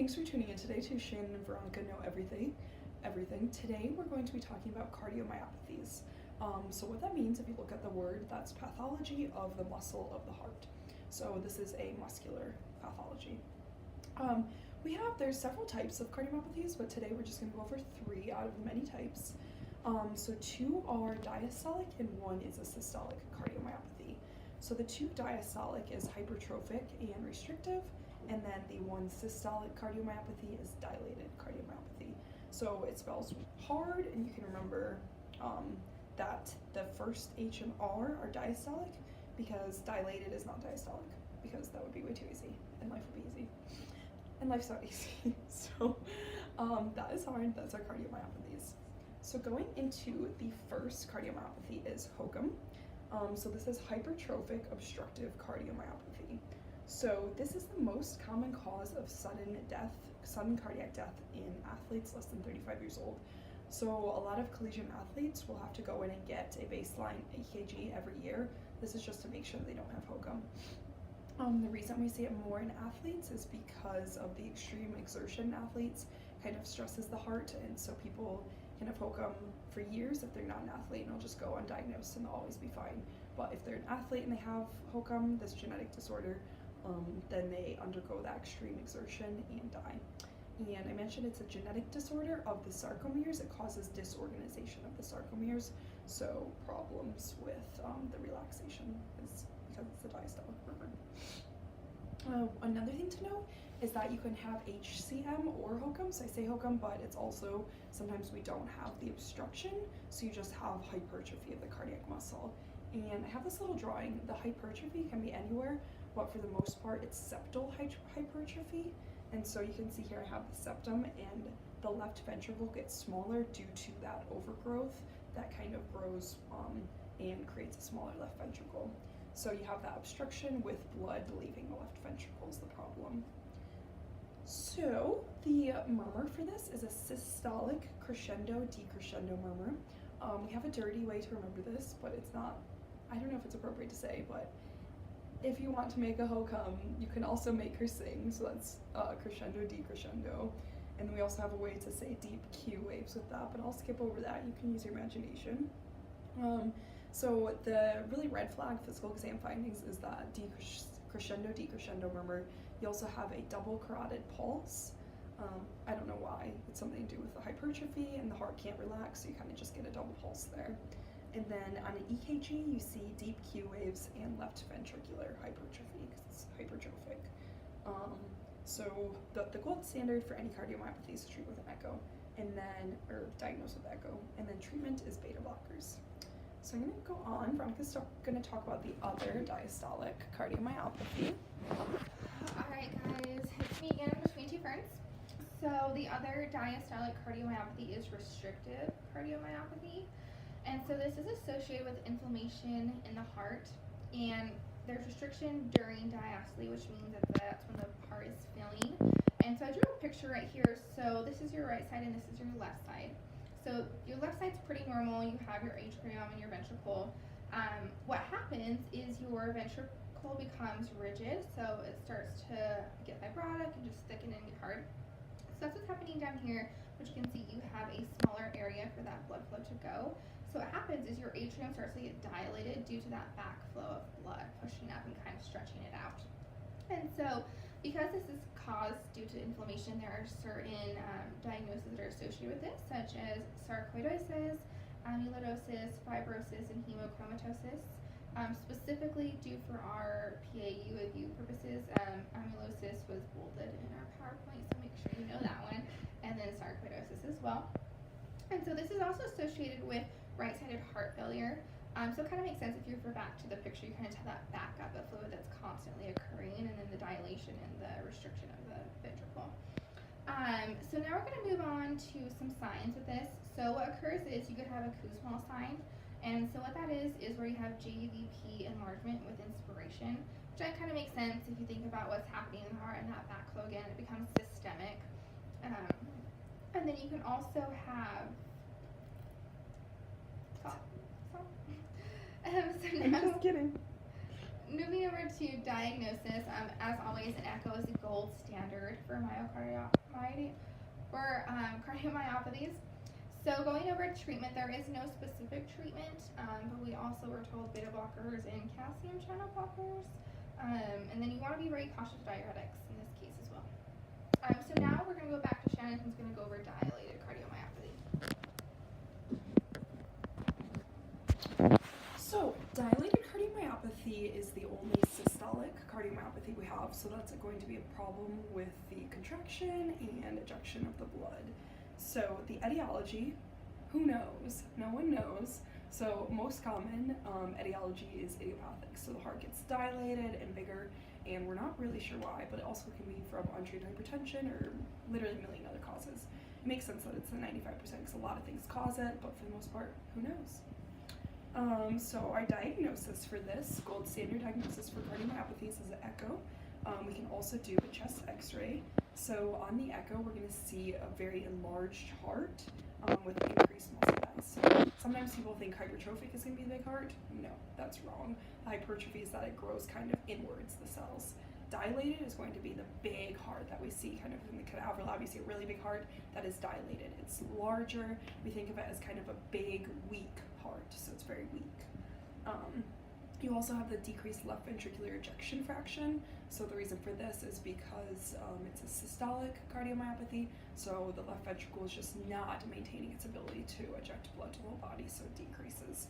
Thanks for tuning in today to Shannon and Veronica Know Everything. Today we're going to be talking about cardiomyopathies. So what that means, if you look at the word, that's pathology of the muscle of the heart. So this is a muscular pathology. There's several types of cardiomyopathies, but today we're just going to go over 3 out of the many types. So 2 are diastolic and 1 is a systolic cardiomyopathy. So the 2 diastolic is hypertrophic and restrictive, and then the 1 systolic cardiomyopathy is dilated cardiomyopathy. So it spells hard, and you can remember that the first H and R are diastolic, because dilated is not diastolic, because that would be way too easy, and life would be easy. And life's not easy. So that is hard. That's our cardiomyopathies. So going into the first cardiomyopathy is HOCM. So this is hypertrophic obstructive cardiomyopathy. So this is the most common cause of sudden cardiac death in athletes less than 35 years old. So a lot of collegiate athletes will have to go in and get a baseline EKG every year. This is just to make sure they don't have HOCM. The reason we see it more in athletes is because of the extreme exertion in athletes kind of stresses the heart, and so people can have HOCM for years if they're not an athlete, and they'll just go undiagnosed and they'll always be fine. But if they're an athlete and they have HOCM, this genetic disorder, then they undergo that extreme exertion and die. And I mentioned it's a genetic disorder of the sarcomeres. It causes disorganization of the sarcomeres, so problems with the relaxation is because it's a diastolic river. Another thing to know is that you can have HCM or HOCM. So I say HOCM, but it's also sometimes we don't have the obstruction, so you just have hypertrophy of the cardiac muscle. And I have this little drawing. The hypertrophy can be anywhere, but for the most part it's septal hypertrophy. And so you can see here I have the septum, and the left ventricle gets smaller due to that overgrowth that kind of grows and creates a smaller left ventricle. So you have that obstruction with blood leaving the left ventricle is the problem. So the murmur for this is a systolic crescendo decrescendo murmur. We have a dirty way to remember this, but it's not, I don't know if it's appropriate to say, but if you want to make a HOCM, you can also make her sing, so that's crescendo decrescendo. And then we also have a way to say deep Q waves with that, but I'll skip over that. You can use your imagination. So the really red flag physical exam findings is that crescendo decrescendo murmur. You also have a double carotid pulse. I don't know why. It's something to do with the hypertrophy, and the heart can't relax, so you kind of just get a double pulse there. And then on an EKG, you see deep Q waves and left ventricular hypertrophy because it's hypertrophic. So the gold standard for any cardiomyopathy is to treat with an echo, or diagnose with echo, and then treatment is beta blockers. So I'm going to go on. Veronica's going to talk about the other diastolic cardiomyopathy. Alright guys, it's me again between 2 ferns. So the other diastolic cardiomyopathy is restrictive cardiomyopathy. And so this is associated with inflammation in the heart, and there's restriction during diastole, which means that that's when the heart is filling. And so I drew a picture right here. So this is your right side and this is your left side. So your left side's pretty normal. You have your atrium and your ventricle. What happens is your ventricle becomes rigid, so it starts to get fibrotic and just thicken and get hard. So that's what's happening down here, which you can see you have a smaller area for that blood flow to go. So what happens is your atrium starts to get dilated due to that backflow of blood pushing up and kind of stretching it out. And so because this is caused due to inflammation, there are certain diagnoses that are associated with this, such as sarcoidosis, amyloidosis, fibrosis, and hemochromatosis. Specifically due for our PAU review purposes, amyloidosis was bolded in our PowerPoint, so make sure you know that one, and then sarcoidosis as well. And so this is also associated with right-sided heart failure. So it kind of makes sense if you refer back to the picture, you kind of have that backup of fluid that's constantly occurring, and then the dilation and the restriction of the ventricle. So now we're going to move on to some signs with this. So what occurs is you could have a Kussmaul sign, and so what that is where you have JVP enlargement with inspiration, which kind of makes sense if you think about what's happening in the heart and that backflow again, it becomes systemic. And then you can also have I'm just kidding. Moving over to diagnosis, as always, an echo is the gold standard for for cardiomyopathies. So going over treatment, there is no specific treatment, but we also were told beta blockers and calcium channel blockers. And then you want to be very cautious with diuretics in this case as well. So now we're going to go back to Shannon, who's going to go over dilated cardiomyopathy. So dilated cardiomyopathy is the only systolic cardiomyopathy we have, so that's going to be a problem with the contraction and ejection of the blood. So the etiology, who knows? No one knows. So most common etiology is idiopathic. So the heart gets dilated and bigger, and we're not really sure why, but it also can be from untreated hypertension or literally a million other causes. It makes sense that it's the 95% because a lot of things cause it, but for the most part, who knows? So our diagnosis for this, gold standard diagnosis for cardiomyopathies, is an echo. We can also do a chest x-ray. So on the echo, we're going to see a very enlarged heart with increased muscle mass. So sometimes people think hypertrophic is going to be the big heart. No, that's wrong. Hypertrophy is that it grows kind of inwards, the cells. Dilated is going to be the big heart that we see kind of in the cadaver lab. You see a really big heart that is dilated. It's larger. We think of it as kind of a big, weak heart, so it's very weak. You also have the decreased left ventricular ejection fraction. So the reason for this is because it's a systolic cardiomyopathy, so the left ventricle is just not maintaining its ability to eject blood to the whole body, so it decreases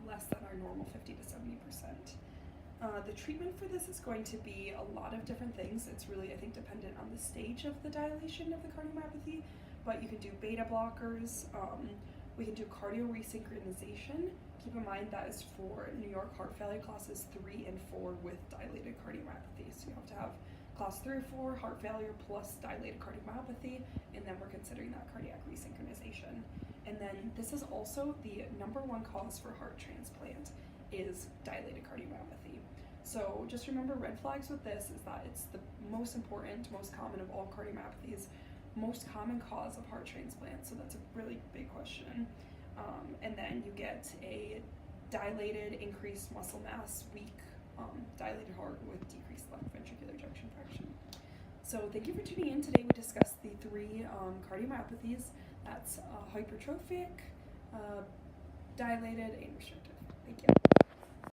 less than our normal 50 to 70%. The treatment for this is going to be a lot of different things. It's really, I think, dependent on the stage of the dilation of the cardiomyopathy, but you can do beta blockers. We can do cardio resynchronization. Keep in mind that is for New York heart failure classes 3 and 4 with dilated cardiomyopathy. So you have to have class 3 or 4 heart failure plus dilated cardiomyopathy, and then we're considering that cardiac resynchronization. And then this is also the #1 cause for heart transplant is dilated cardiomyopathy. So just remember, red flags with this is that it's the most important, most common of all cardiomyopathies, most common cause of heart transplant, so that's a really big question. And then you get a dilated, increased muscle mass, weak, dilated heart with decreased left ventricular ejection fraction. So thank you for tuning in. Today we discussed the 3 cardiomyopathies. That's hypertrophic, dilated, and restrictive. Thank you.